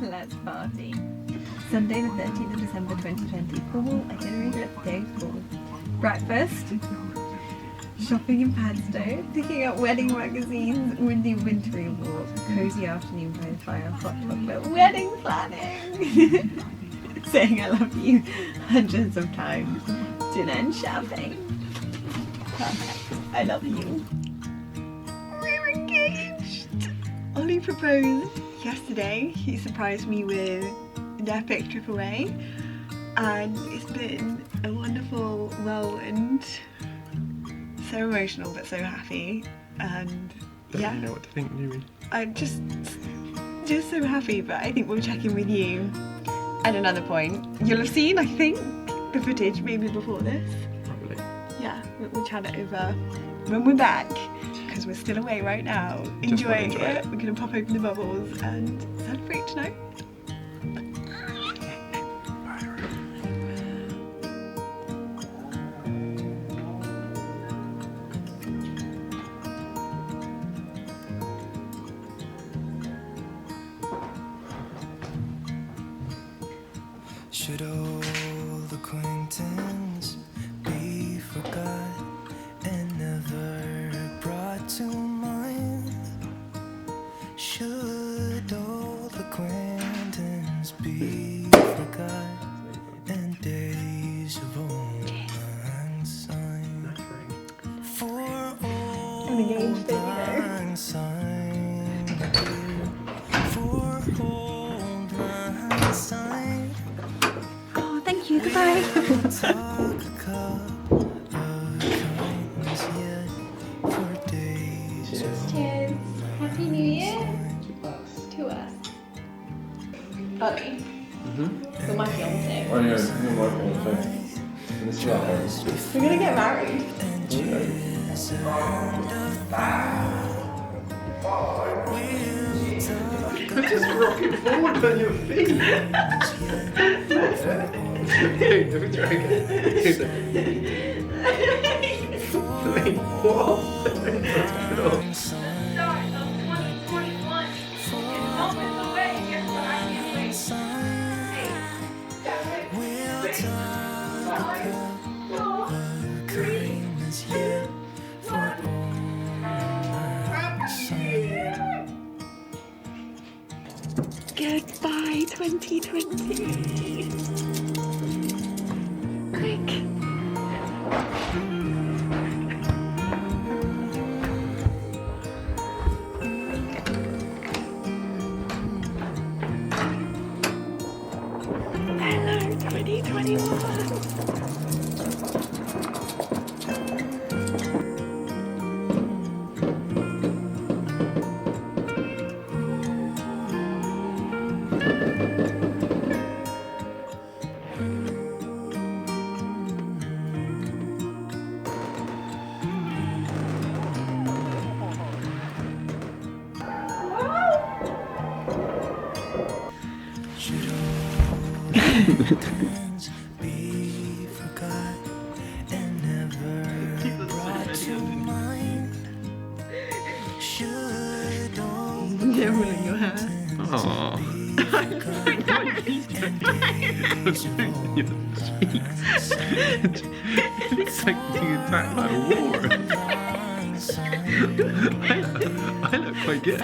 Let's party. Sunday the 13th of December 2020. Formal itinerary for day 4. Breakfast. Shopping in Padstow. Picking up wedding magazines. Windy wintry walk. Cozy afternoon by the fire. Hot chocolate. Wedding planning. Saying I love you hundreds of times. Dinner and shopping. Perfect. I love you. We're engaged. Ollie proposed yesterday. He surprised me with an epic trip away, and it's been a wonderful whirlwind. So emotional but so happy, and Don't yeah, really know what to think, do we? I'm just so happy. But I think we'll check in with you at another point. You'll have seen, I think, the footage maybe before this. Probably. Yeah, we'll chat it over when we're back, because we're still away right now. Enjoying it. We're gonna pop open the bubbles and celebrate tonight. Should old acquaintance be forgot and never brought to mind? Should old acquaintance be forgot and days of old lang syne? For old lang syne, for old lang syne. Thank you, goodbye. Cheers. Happy New Year to us. Ollie, you're my fiance. I know, you're my fiance. And this is our house. We're gonna get married. You're just rocking forward on your feet. Let me try again. Goodbye, 2020. Quick. Hello, 2021. Be forgot and never brought to mind. Should old You're holding your hair. Aww. It's like being attacked by a war. I look quite good.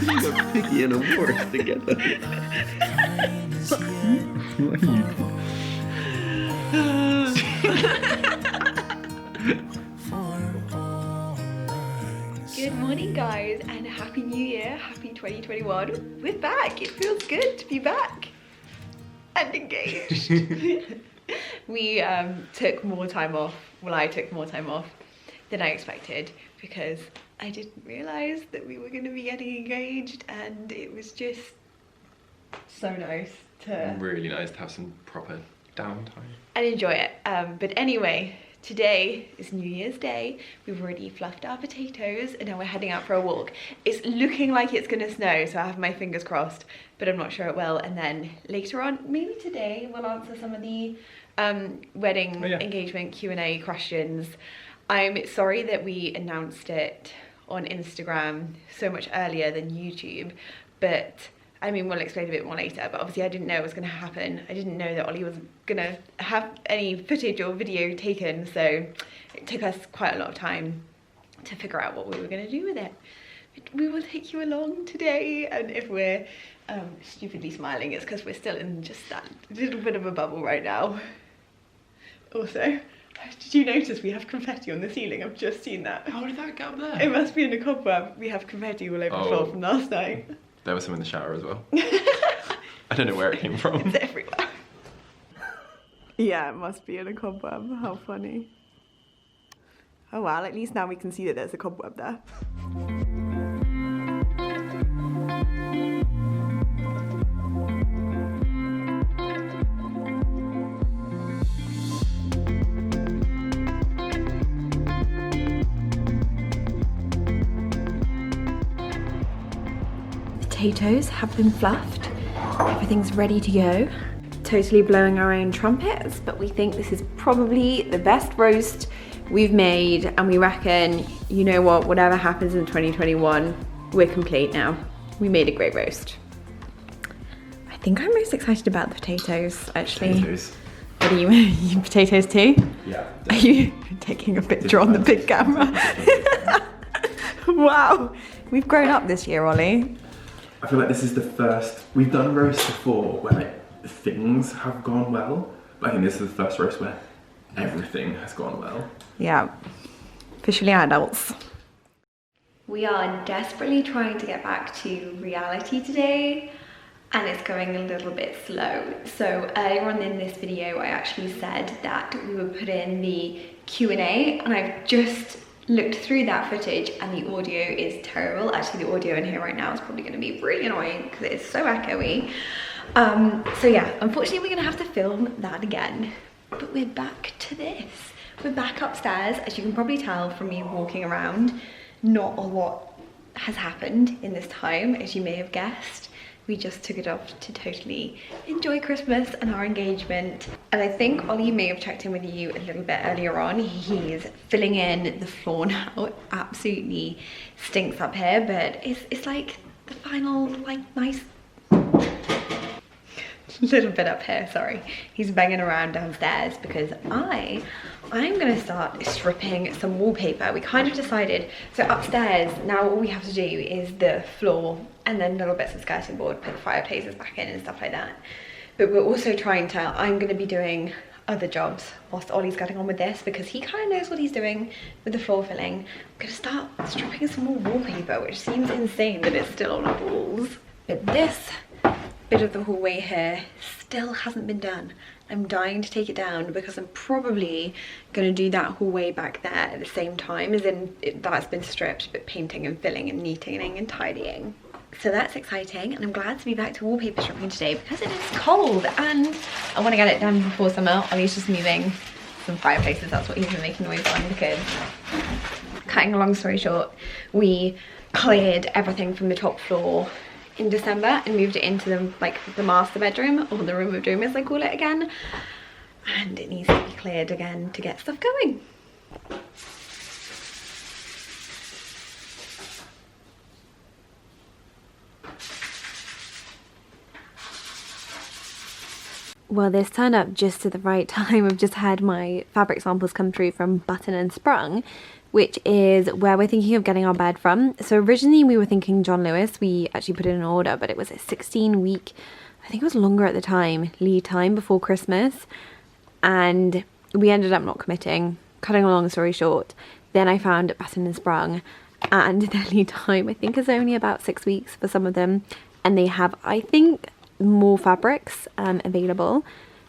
You got Piggy and a horse together. What are you Good morning, guys, and Happy New Year, Happy 2021. We're back. It feels good to be back and engaged. We took more time off. Well, I took more time off than I expected because I didn't realise that we were going to be getting engaged, and it was just so nice to Really nice to have some proper downtime. and enjoy it. But anyway, today is New Year's Day. We've already fluffed our potatoes and now we're heading out for a walk. It's looking like it's gonna snow, so I have my fingers crossed, but I'm not sure it will. And then later on, maybe today, we'll answer some of the wedding engagement Q&A questions. I'm sorry that we announced it on Instagram so much earlier than YouTube, but I mean, we'll explain a bit more later, but obviously I didn't know it was going to happen. I didn't know that Ollie was going to have any footage or video taken, so it took us quite a lot of time to figure out what we were going to do with it. We will take you along today, and if we're stupidly smiling, it's because we're still in just that little bit of a bubble right now. Also, did you notice we have confetti on the ceiling? I've just seen that. How did that get up there? It must be in a cobweb. We have confetti all over the floor from last night. There was some in the shower as well. I don't know where it came from. It's everywhere. Yeah, it must be in a cobweb. How funny. Oh well, at least now we can see that there's a cobweb there. Potatoes have been fluffed. Everything's ready to go. Totally blowing our own trumpets, but we think this is probably the best roast we've made, and we reckon, you know what, whatever happens in 2021, we're complete now. We made a great roast. I think I'm most excited about the potatoes, actually. Potatoes. What are you potatoes too? Yeah. Are you taking a picture on the big camera? Wow, we've grown up this year, Ollie. I feel like this is the first, we've done roasts before where like things have gone well, but I think this is the first roast where everything has gone well. Yeah, officially adults. We are desperately trying to get back to reality today, and it's going a little bit slow. So earlier on in this video, I actually said that we would put in the Q&A, and I've just looked through that footage and the audio is terrible. Actually, the audio in here right now is probably going to be really annoying because it is so echoey. So yeah, unfortunately we're going to have to film that again. But we're back to this. We're back upstairs. As you can probably tell from me walking around, not a lot has happened in this time, as you may have guessed. We just took it off to totally enjoy Christmas and our engagement. And I think Ollie may have checked in with you a little bit earlier on. He's filling in the floor now. It absolutely stinks up here, but it's like the final, like, nice little bit up here, sorry. He's banging around downstairs because I'm gonna start stripping some wallpaper. We kind of decided, so upstairs, now all we have to do is the floor and then little bits of skirting board, put the fireplaces back in and stuff like that. But we're also trying to, I'm gonna be doing other jobs whilst Ollie's getting on with this because he kind of knows what he's doing with the floor filling. I'm gonna start stripping some more wallpaper, which seems insane that it's still on our walls. But this bit of the hallway here still hasn't been done. I'm dying to take it down because I'm probably going to do that hallway back there at the same time as in that's been stripped, but painting and filling and neatening and tidying. So that's exciting, and I'm glad to be back to wallpaper stripping today because it is cold and I want to get it done before summer. Ollie's just moving some fireplaces, that's what he's been making noise on because, cutting a long story short, we cleared everything from the top floor in December and moved it into the master bedroom, or the room of doom as I call it again, and it needs to be cleared again to get stuff going. Well, this turned up just at the right time. I've just had my fabric samples come through from Button&Sprung, which is where we're thinking of getting our bed from. So originally we were thinking John Lewis. We actually put in an order, but it was a 16-week, I think it was longer at the time, lead time before Christmas. And we ended up not committing. Cutting a long story short, then I found Button&Sprung, and their lead time I think is only about 6 weeks for some of them. And they have, I think, more fabrics available.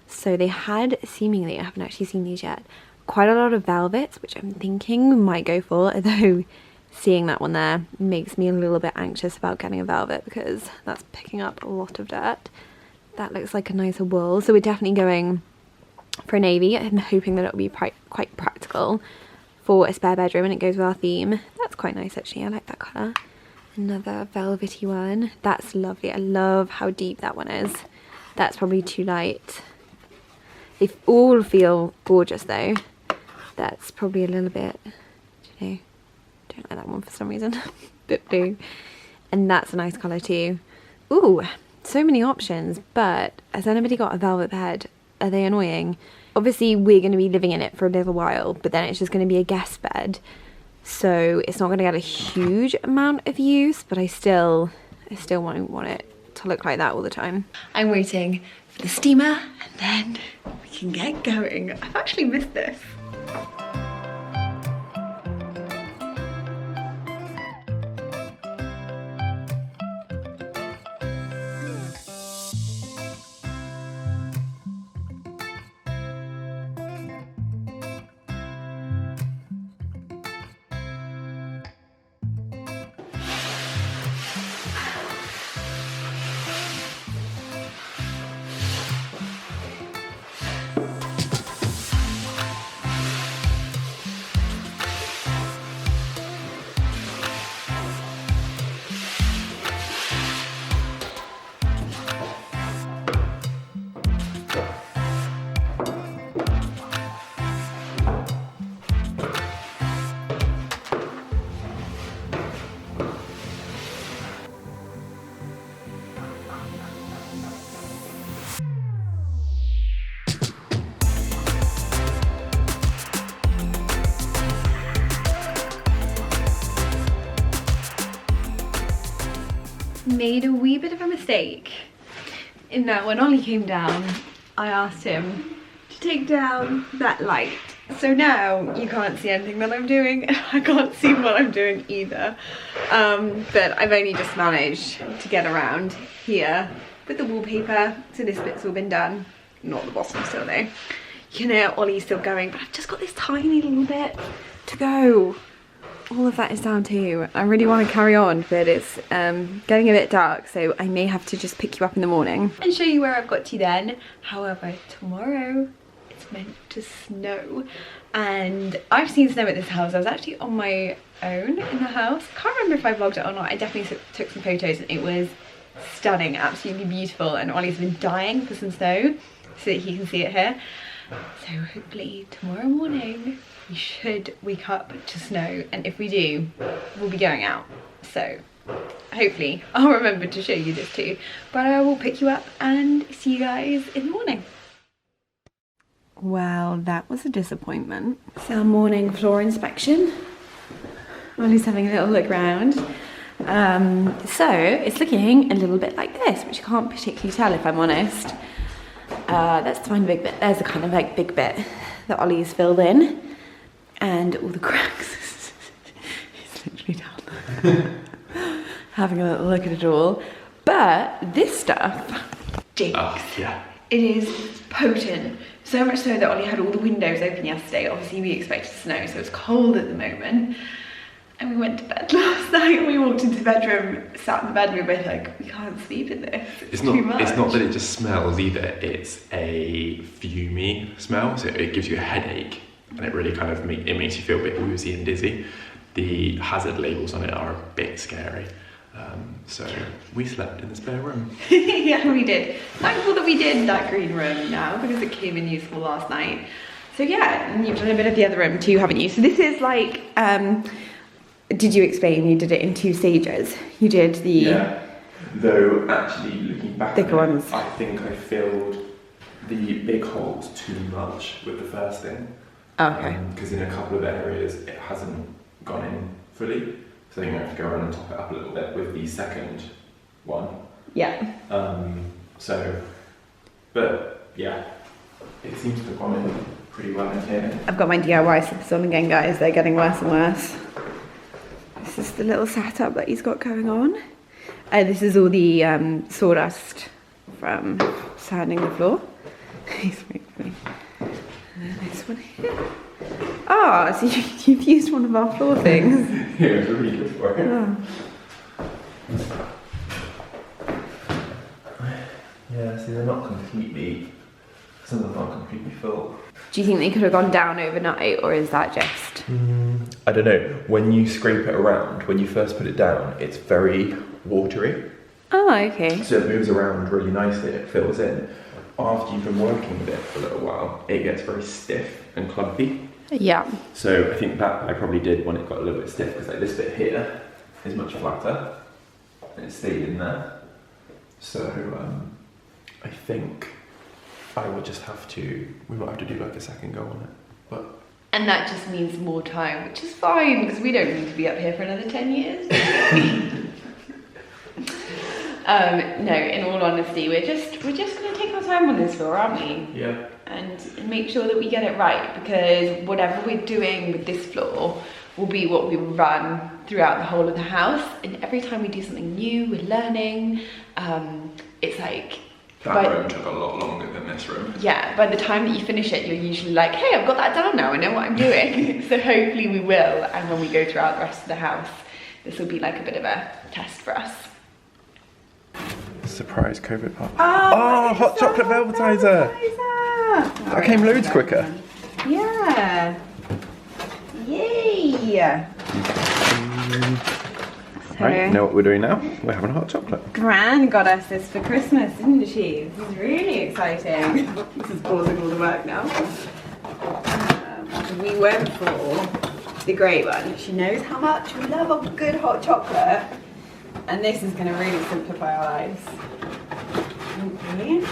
So they had, seemingly, I haven't actually seen these yet, quite a lot of velvets, which I'm thinking we might go for, although seeing that one there makes me a little bit anxious about getting a velvet because that's picking up a lot of dirt. That looks like a nicer wool, so we're definitely going for a navy. I'm hoping that it'll be quite practical for a spare bedroom and it goes with our theme. That's quite nice actually, I like that colour. Another velvety one, that's lovely. I love how deep that one is. That's probably too light. They all feel gorgeous though. that's probably a little bit, don't like that one for some reason, bit blue. And that's a nice colour too. Ooh, so many options, but has anybody got a velvet bed? Are they annoying? Obviously we're going to be living in it for a little while, but then it's just going to be a guest bed. So it's not going to get a huge amount of use, but I still won't want it to look like that all the time. I'm waiting for the steamer and then we can get going. I've actually missed this. Made a wee bit of a mistake in that when Ollie came down, I asked him to take down that light. So now you can't see anything that I'm doing and I can't see what I'm doing either. But I've only just managed to get around here with the wallpaper. So this bit's all been done. Not the bottom still though. You know, Ollie's still going, but I've just got this tiny little bit to go. All of that is down too. I really want to carry on, but it's getting a bit dark, so I may have to just pick you up in the morning and show you where I've got to then. However, tomorrow it's meant to snow, and I've seen snow at this house. I was actually on my own in the house. Can't remember if I vlogged it or not. I definitely took some photos and it was stunning, absolutely beautiful, and Ollie's been dying for some snow so that he can see it here. So hopefully tomorrow morning we should wake up to snow, and if we do, we'll be going out. So hopefully I'll remember to show you this too, but I will pick you up and see you guys in the morning. Well, that was a disappointment. It's our morning floor inspection. Ollie's having a little look around. So it's looking a little bit like this, which I can't particularly tell if I'm honest. That's the one big bit. There's the kind of like big bit that Ollie's filled in. And all the cracks. He's literally down there having a little look at it all. But this stuff stinks. Yeah. It is potent. So much so that Ollie had all the windows open yesterday. Obviously we expected snow, so it's cold at the moment. And we went to bed last night and we walked into the bedroom, sat in the bed, and we were both like, we can't sleep in this. It's too much. It's not that it just smells either, it's a fumey smell, so it gives you a headache. And it really kind of makes you feel a bit woozy and dizzy. The hazard labels on it are a bit scary. So we slept in the spare room. Yeah, we did. Thankful that we did that green room now because it came in useful last night. So yeah, and you've done a bit of the other room too, haven't you? So this is like, did you explain you did it in 2 stages? You did the... Yeah, though actually looking back thicker on it, ones. I think I filled the big holes too much with the first thing. Okay. Because in a couple of areas it hasn't gone in fully, so you're going to have to go around and top it up a little bit with the second one. Yeah. But yeah, it seems to have gone in pretty well in here. I've got my DIY slippers on again, guys. They're getting worse and worse. This is the little setup that he's got going on. This is all the sawdust from sanding the floor. He's really funny. And then this one here. Ah, so you've used one of our floor things. Yeah, it's really good for it. Oh. Yeah, see, they're not completely, some of them aren't completely full. Do you think they could have gone down overnight, or is that just... I don't know, when you scrape it around, when you first put it down, it's very watery. Oh, okay. So it moves around really nicely, it fills in. After you've been working with it for a little while, it gets very stiff and clumpy. Yeah. So I think that I probably did when it got a little bit stiff, because like this bit here is much flatter and it stayed in there. So I think I will just have to, we might have to do like a second go on it. But And that just means more time, which is fine, because we don't need to be up here for another 10 years. No, in all honesty, we're just going to take our time on this floor, aren't we? yeah. And make sure that we get it right, because whatever we're doing with this floor will be what we run throughout the whole of the house. And every time we do something new, we're learning. It's like... That room took a lot longer than this room. Yeah, by the time that you finish it, you're usually like, hey, I've got that down now, I know what I'm doing. So hopefully we will, and when we go throughout the rest of the house, this will be like a bit of a test for us. Surprise COVID party. Oh, hot chocolate velvetizer! That came loads quicker. Yeah. Yay! Right, you know what we're doing now? We're having a hot chocolate. Gran got us this for Christmas, didn't she? This is really exciting. This is pausing all the work now. We went for the grey one. She knows how much we love a good hot chocolate. And this is going to really simplify our lives. Okay.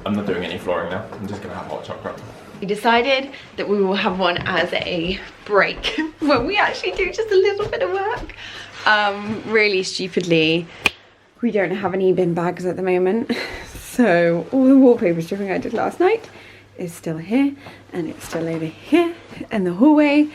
I'm not doing any flooring now. I'm just going to have hot chocolate. We decided that we will have one as a break when we actually do just a little bit of work. Really stupidly, we don't have any bin bags at the moment. So all the wallpaper stripping I did last night is still here, and it's still over here in the hallway.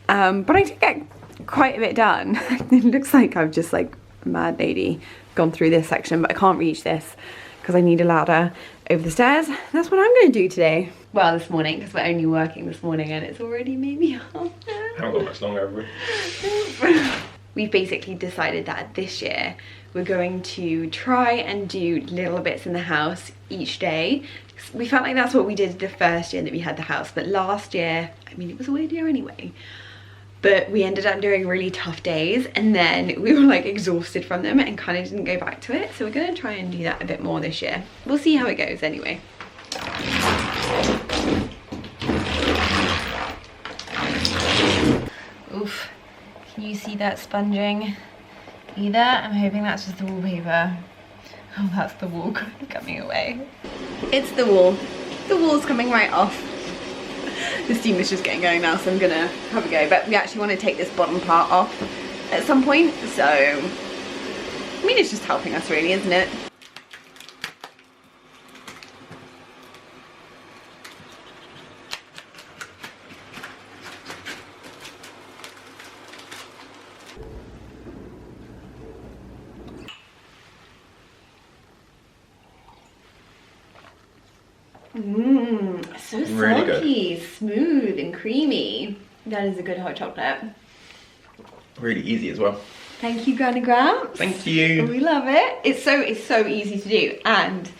But I did get quite a bit done. It looks like I've just like a mad lady gone through this section, but I can't reach this because I need a ladder over the stairs. That's what I'm going to do today. Well, this morning, because we're only working this morning and it's already maybe half an hour. Haven't got much longer, have we? We've basically decided that this year we're going to try and do little bits in the house each day. We felt like that's what we did the first year that we had the house, but last year, I mean, it was a weird year anyway. But we ended up doing really tough days, and then we were like exhausted from them and kind of didn't go back to it. So we're gonna try and do that a bit more this year. We'll see how it goes anyway. Oof, can you see that sponging? Either, I'm hoping that's just the wallpaper. Oh, that's the wall kind of coming away. It's the wall. The wall's coming right off. The steam is just getting going now, so I'm gonna have a go. But we actually want to take this bottom part off at some point, so I mean, it's just helping us really, isn't it? So Really silky, smooth and creamy. That is a good hot chocolate. Really easy as well. Thank you, Granny Gramps. Thank you. We love it. It's so easy to do, and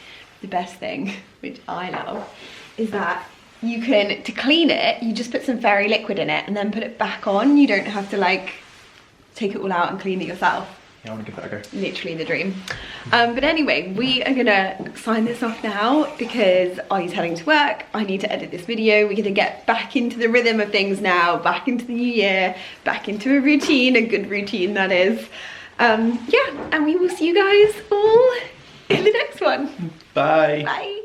the best thing, which I love, is that you can, to clean it, you just put some fairy liquid in it and then put it back on. You don't have to like take it all out and clean it yourself. Yeah, I want to give that a go. Literally the dream. But anyway, we are gonna sign this off now because Ollie's heading to work. I need to edit this video. We're gonna get back into the rhythm of things now, back into the new year, back into a routine, a good routine that is. Yeah, and we will see you guys all in the next one. Bye. Bye.